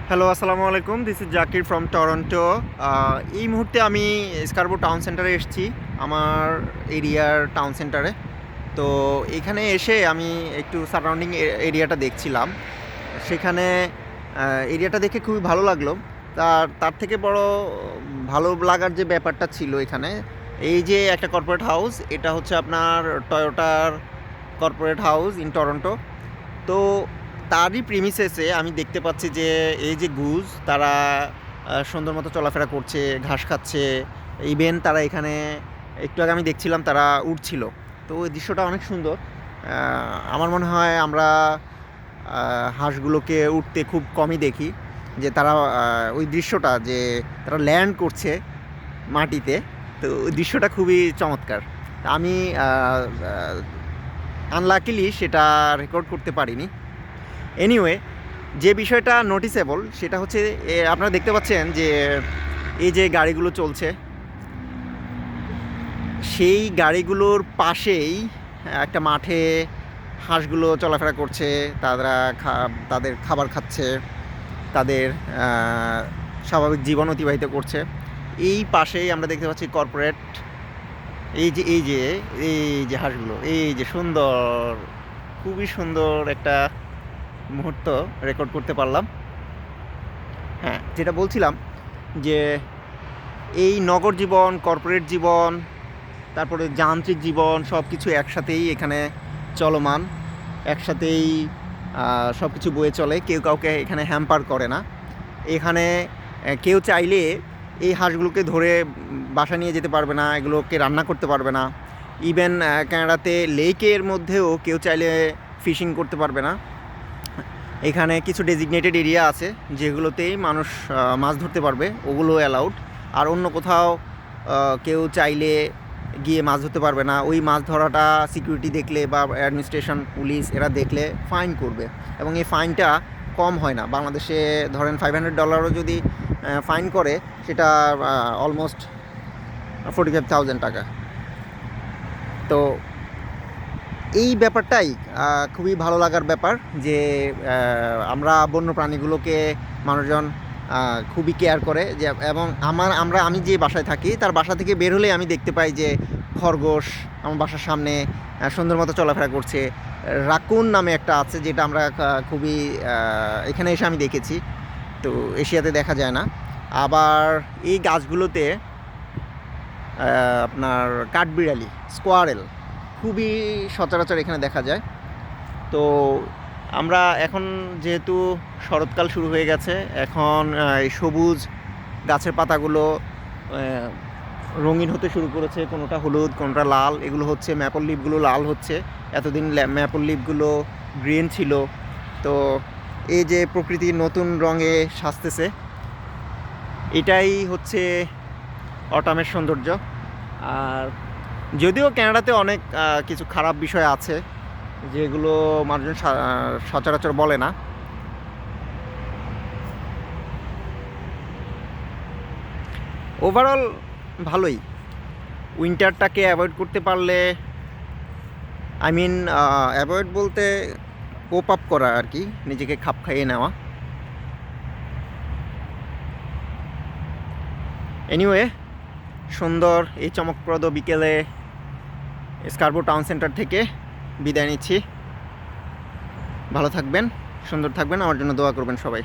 Hello, আসসালামু আলাইকুম। This is Zakir from Toronto. এই মুহূর্তে আমি স্কারবো টাউন সেন্টারে এসেছি, আমার এরিয়ার টাউন সেন্টারে। তো এখানে এসে আমি একটু সারাউন্ডিং এরিয়াটা দেখছিলাম। সেখানে এরিয়াটা দেখে খুবই ভালো লাগলো। তার তার থেকে বড় ভালো লাগার যে ব্যাপারটা ছিল এখানে, এই যে একটা কর্পোরেট হাউস, এটা হচ্ছে আপনার টয়োটার কর্পোরেট হাউস ইন টরন্টো। তো তারই প্রিমিসেসে আমি দেখতে পাচ্ছি যে এই যে গুজ তারা সুন্দর মতো চলাফেরা করছে, ঘাস খাচ্ছে। ইভেন তারা এখানে একটু আগে আমি দেখছিলাম তারা উড়ছিল। তো ওই দৃশ্যটা অনেক সুন্দর। আমার মনে হয় আমরা হাঁসগুলোকে উঠতে খুব কমই দেখি, যে তারা ওই দৃশ্যটা যে তারা ল্যান্ড করছে মাটিতে। তো ওই দৃশ্যটা খুবই চমৎকার। তা আমি আনলাকিলি সেটা রেকর্ড করতে পারিনি। এনিওয়ে, যে বিষয়টা নোটিসেবল সেটা হচ্ছে আপনারা দেখতে পাচ্ছেন যে এই যে গাড়িগুলো চলছে, সেই গাড়িগুলোর পাশেই একটা মাঠে হাঁসগুলো চলাফেরা করছে। তারা তাদের খাবার খাচ্ছে, তাদের স্বাভাবিক জীবন অতিবাহিত করছে। এই পাশেই আমরা দেখতে পাচ্ছি কর্পোরেট। এই যে হাঁসগুলো, এই যে সুন্দর, খুবই সুন্দর একটা মুহূর্ত রেকর্ড করতে পারলাম। হ্যাঁ, যেটা বলছিলাম যে এই নগর জীবন, কর্পোরেট জীবন, তারপরে যান্ত্রিক জীবন সব কিছু একসাথেই এখানে চলমান, একসাথেই সব কিছু বয়ে চলে। কেউ কাউকে এখানে হ্যাম্পার করে না। এখানে কেউ চাইলে এই হাঁসগুলোকে ধরে বাসা নিয়ে যেতে পারবে না, এগুলোকে রান্না করতে পারবে না। ইভেন কানাডাতে লেকের মধ্যেও কেউ চাইলে ফিশিং করতে পারবে না। এখানে কিছু ডেজিগনেটেড এরিয়া আছে যেগুলোতেই মানুষ মাছ ধরতে পারবে, ওগুলো অ্যালাউড। আর অন্য কোথাও কেউ চাইলে গিয়ে মাছ ধরতে পারবে না। ওই মাছ ধরাটা সিকিউরিটি দেখলে বা অ্যাডমিনিস্ট্রেশন, পুলিশ এরা দেখলে ফাইন করবে, এবং এই ফাইনটা কম হয় না। বাংলাদেশে ধরেন $500 যদি ফাইন করে, সেটা অলমোস্ট 45,000 টাকা। তো এই ব্যাপারটাই খুবই ভালো লাগার ব্যাপার যে আমরা বন্য প্রাণীগুলোকে মানুষজন খুবই কেয়ার করে। যে এবং আমি যে বাসায় থাকি তার বাসা থেকে বের হলেই আমি দেখতে পাই যে খরগোশ আমার বাসার সামনে সুন্দর মতো চলাফেরা করছে। রাকুন নামে একটা আছে, যেটা আমরা খুবই এখানে এসে আমি দেখেছি, তো এশিয়াতে দেখা যায় না। আবার এই গাছগুলোতে আপনার কাঠবিড়ালি, স্কোয়ারেল খুবই সচরাচর এখানে দেখা যায়। তো আমরা এখন, যেহেতু শরৎকাল শুরু হয়ে গেছে, এখন এই সবুজ গাছের পাতাগুলো রঙিন হতে শুরু করেছে। কোনোটা হলুদ, কোনোটা লাল, এগুলো হচ্ছে ম্যাপল লিফগুলো লাল হচ্ছে। এতদিন ম্যাপল লিফগুলো গ্রিন ছিল। তো এই যে প্রকৃতির নতুন রঙে সাজতেছে, এটাই হচ্ছে অটামের সৌন্দর্য। আর যদিও কানাডাতে অনেক কিছু খারাপ বিষয় আছে যেগুলো মানুষজন সচরাচর বলে না। ওভারঅল ভালোই। উইন্টারটাকে অ্যাভয়েড করতে পারলে, আই মিন অ্যাভয়েড বলতে কোপ আপ করা আর কি, নিজেকে খাপ খাইয়ে নেওয়া। এনিওয়ে, সুন্দর এই চমকপ্রদ বিকেলে স্কারবো টাউন সেন্টার থেকে বিদায় নিচ্ছি। ভালো থাকবেন, সুন্দর থাকবেন, আমার জন্য দোয়া করবেন সবাই।